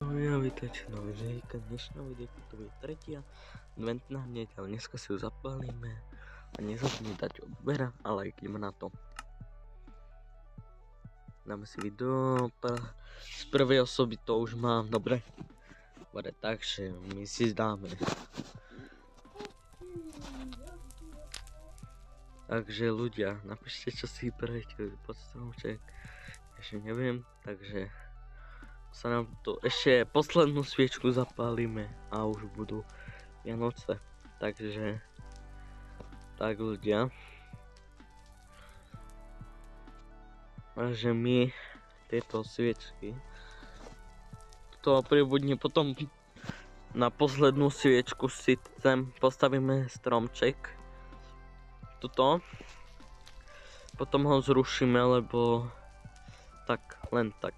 Ahoj a vítajte na videjka. Dnešná videjka to bude tretia adventná hneď, ale dneska si ju zapálime a nezabudni dať odber a like, ideme na to. Dáme si video z prvej osoby, to už mám, dobre? Takže my si dáme. Takže ľudia, napíšte, čo si prejete pod stromček, ešte neviem, takže sa nám to ešte poslednú sviečku zapálime a už budú Vianoce, takže tak ľudia, takže my tieto sviečky to pribudne potom na poslednú sviečku si sem postavíme stromček tuto, potom ho zrušíme, lebo tak, len tak.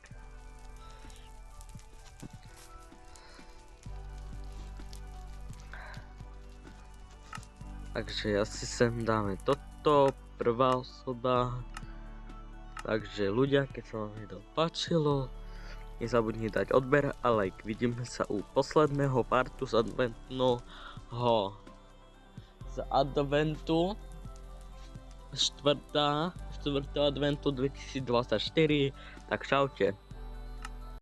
Takže asi sem dáme toto, prvá osoba. Takže ľudia, keď sa vám video páčilo, nezabudni dať odber a like. Vidíme sa u posledného partu z adventu 4. adventu 2024. Tak čaute.